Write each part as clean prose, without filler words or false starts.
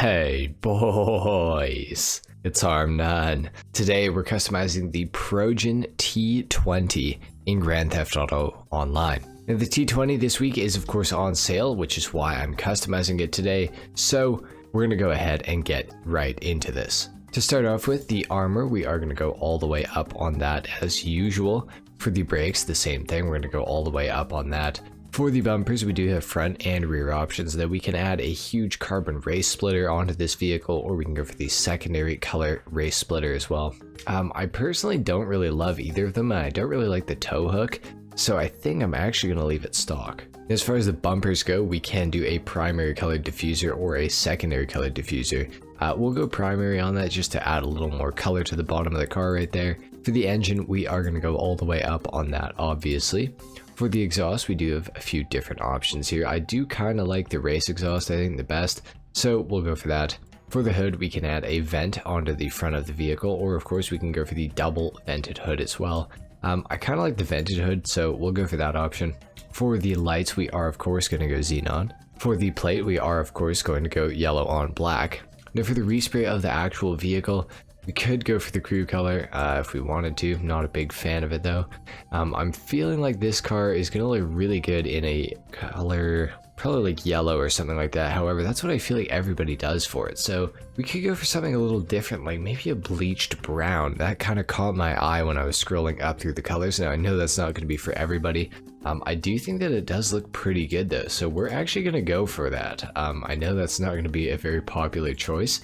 Hey boys, it's HarmNone. Today we're customizing the Progen T20 in Grand Theft Auto Online. Now the T20 this week is of course on sale, which is why I'm customizing it today, so we're going to go ahead and get right into this. To start off with, the armor, we are going to go all the way up on that as usual. For the brakes, the same thing, we're going to go all the way up on that. For the bumpers, we do have front and rear options that we can add a huge carbon race splitter onto this vehicle, or we can go for the secondary color race splitter as well. I personally don't really love either of them, and I don't really like the tow hook, so I think I'm actually going to leave it stock. As far as the bumpers go, we can do a primary colored diffuser or a secondary colored diffuser. We'll go primary on that just to add a little more color to the bottom of the car right there. For the engine, we are going to go all the way up on that, obviously. For the exhaust, we do have a few different options here. I do kind of like the race exhaust, I think the best, so we'll go for that. For the hood, we can add a vent onto the front of the vehicle, or of course we can go for the double vented hood as well. I kind of like the vented hood, so we'll go for that option. For the lights, we are of course going to go xenon. For the plate, we are of course going to go yellow on black. Now for the respray of the actual vehicle, we could go for the crew color if we wanted to. Not a big fan of it though. I'm feeling like this car is going to look really good in a color, probably like yellow or something like that. However, that's what I feel like everybody does for it. So we could go for something a little different, like maybe a bleached brown. That kind of caught my eye when I was scrolling up through the colors. Now I know that's not going to be for everybody. I do think that it does look pretty good though. So we're actually going to go for that. I know that's not going to be a very popular choice.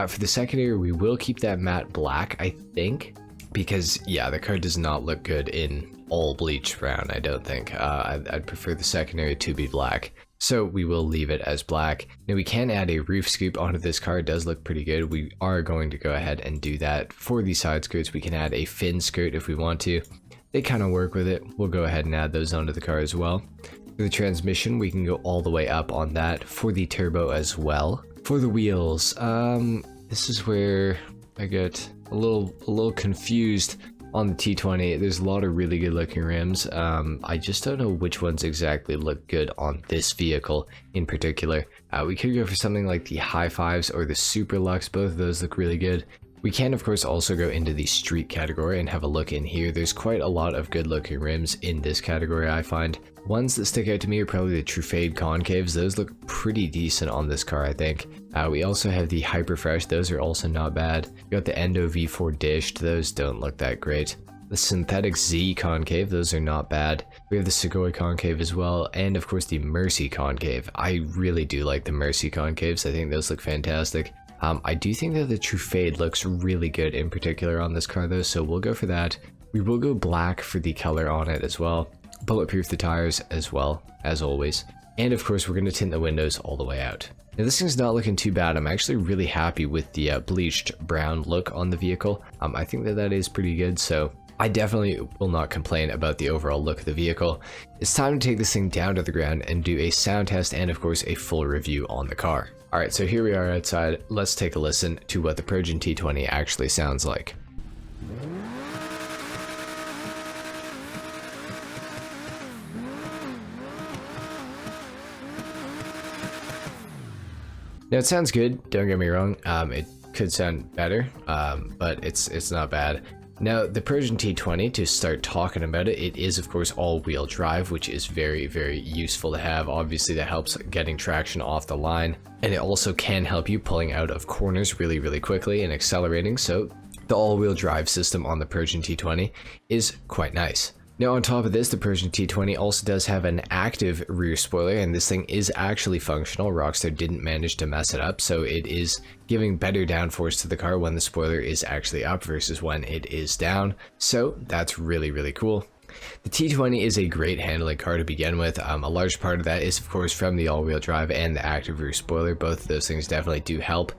For the secondary, we will keep that matte black, I think, because yeah, the car does not look good in all bleached brown, I don't think. I'd prefer the secondary to be black, so we will leave it as black. Now we can add a roof scoop onto this car. It does look pretty good. We are going to go ahead and do that. For the side skirts, we can add a fin skirt if we want to. They kind of work with it. We'll go ahead and add those onto the car as well. For the transmission, we can go all the way up on that. For the turbo as well. For the wheels, this is where I get a little confused on the T20. There's a lot of really good looking rims. I just don't know which ones exactly look good on this vehicle in particular. We could go for something like the High Fives or the Super Lux. Both of those look really good. We can of course also go into the street category and have a look in here. There's quite a lot of good looking rims in this category, I find. Ones that stick out to me are probably the True Fade concaves. Those look pretty decent on this car, I think. We also have the Hyper Fresh. Those are also not bad. We got the Endo V4 dished. Those don't look that great. The Synthetic Z concave. Those are not bad. We have the Segoy concave as well. And of course the Mercy concave. I really do like the Mercy concaves. I think those look fantastic. I do think that the True Fade looks really good in particular on this car though, so we'll go for that. We will go black for the color on it as well. Bulletproof the tires as well, as always. And of course we're going to tint the windows all the way out. Now this thing's not looking too bad. I'm actually really happy with the bleached brown look on the vehicle. I think that that is pretty good, so I definitely will not complain about the overall look of the vehicle. It's time to take this thing down to the ground and do a sound test and of course a full review on the car. Alright, so here we are outside. Let's take a listen to what the Progen T20 actually sounds like. Now it sounds good, don't get me wrong. It could sound better, but it's not bad. Now the Progen T20, to start talking about it, it is of course all-wheel drive, which is very, very useful to have. Obviously that helps getting traction off the line, and it also can help you pulling out of corners really, really quickly and accelerating, so the all-wheel drive system on the Progen T20 is quite nice. Now on top of this, the Progen T20 also does have an active rear spoiler, and this thing is actually functional. Rockstar didn't manage to mess it up, so it is giving better downforce to the car when the spoiler is actually up versus when it is down. So that's really, really cool. The T20 is a great handling car to begin with. A large part of that is of course from the all-wheel drive and the active rear spoiler. Both of those things definitely do help.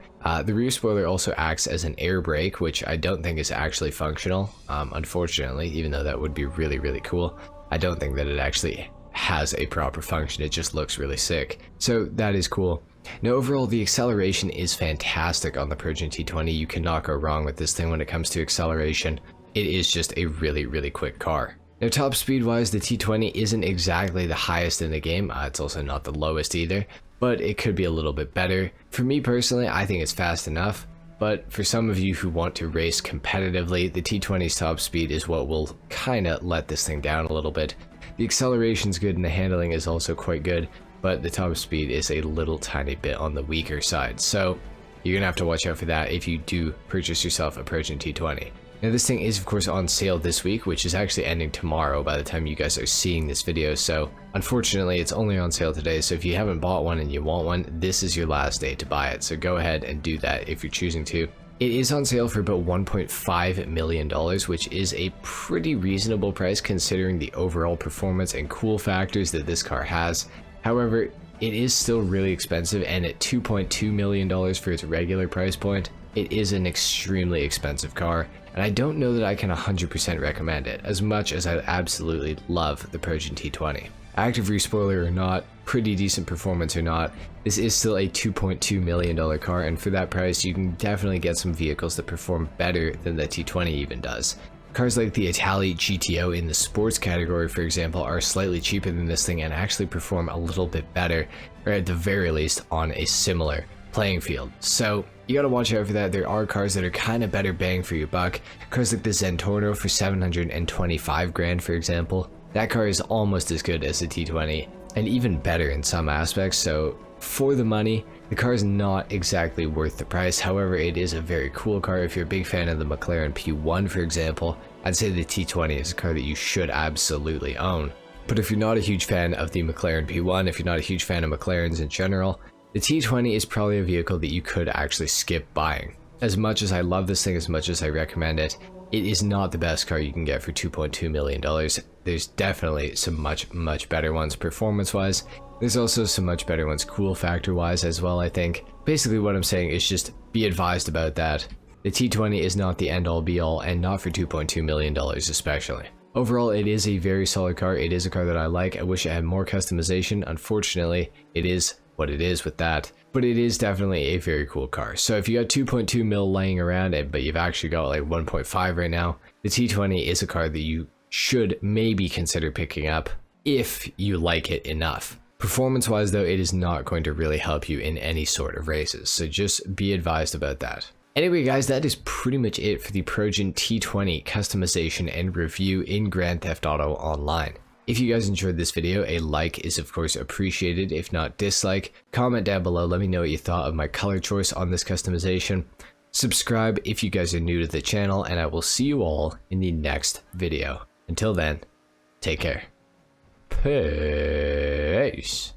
The rear spoiler also acts as an air brake, which I don't think is actually functional, unfortunately, even though that would be really, really cool. I don't think that it actually has a proper function. It just looks really sick. So that is cool. Now overall, the acceleration is fantastic on the Progen T20. You cannot go wrong with this thing when it comes to acceleration. It is just a really, really quick car. Now top speed wise, the T20 isn't exactly the highest in the game. It's also not the lowest either. but it could be a little bit better. For me personally, I think it's fast enough, but for some of you who want to race competitively, the T20's top speed is what will kind of let this thing down a little bit. The acceleration's good and the handling is also quite good, but the top speed is a little tiny bit on the weaker side, so you're gonna have to watch out for that if you do purchase yourself a Progen T20. Now this thing is of course on sale this week, which is actually ending tomorrow by the time you guys are seeing this video, so unfortunately it's only on sale today, so if you haven't bought one and you want one, this is your last day to buy it, so go ahead and do that if you're choosing to. It is on sale for about $1.5 million, which is a pretty reasonable price considering the overall performance and cool factors that this car has. However, it is still really expensive, and at $2.2 million for its regular price point, it is an extremely expensive car, and I don't know that I can 100% recommend it, as much as I absolutely love the Progen T20. Active rear spoiler or not, pretty decent performance or not, this is still a $2.2 million car, and for that price you can definitely get some vehicles that perform better than the T20 even does. Cars like the Italy GTO in the sports category, for example, are slightly cheaper than this thing and actually perform a little bit better, or at the very least on a similar playing field. So you gotta watch out for that. There are cars that are kind of better bang for your buck. Cars like the Zentorno for 725 grand, for example. That car is almost as good as the T20 and even better in some aspects, so for the money, the car is not exactly worth the price. However, it is a very cool car. If you're a big fan of the McLaren P1, for example, I'd say the T20 is a car that you should absolutely own. But if you're not a huge fan of the McLaren P1, if you're not a huge fan of McLarens in general, the T20 is probably a vehicle that you could actually skip buying. As much as I love this thing, as much as I recommend it, it is not the best car you can get for $2.2 million. There's definitely some much better ones performance-wise. There's also some much better ones cool factor-wise as well, I think. Basically what I'm saying is just be advised about that. The T20 is not the end-all be-all, and not for $2.2 million especially. Overall, it is a very solid car. It is a car that I like. I wish it had more customization. Unfortunately, it is what it is with that, but it is definitely a very cool car. So if you got 2.2 mil laying around it, but you've actually got like 1.5 right now, the T20 is a car that you should maybe consider picking up if you like it enough. Performance wise though, it is not going to really help you in any sort of races, so just be advised about that. Anyway guys, that is pretty much it for the Progen T20 customization and review in Grand Theft Auto Online. If you guys enjoyed this video, a like is of course appreciated, if not dislike. Comment down below, let me know what you thought of my color choice on this customization. Subscribe if you guys are new to the channel, and I will see you all in the next video. Until then, take care. Peace.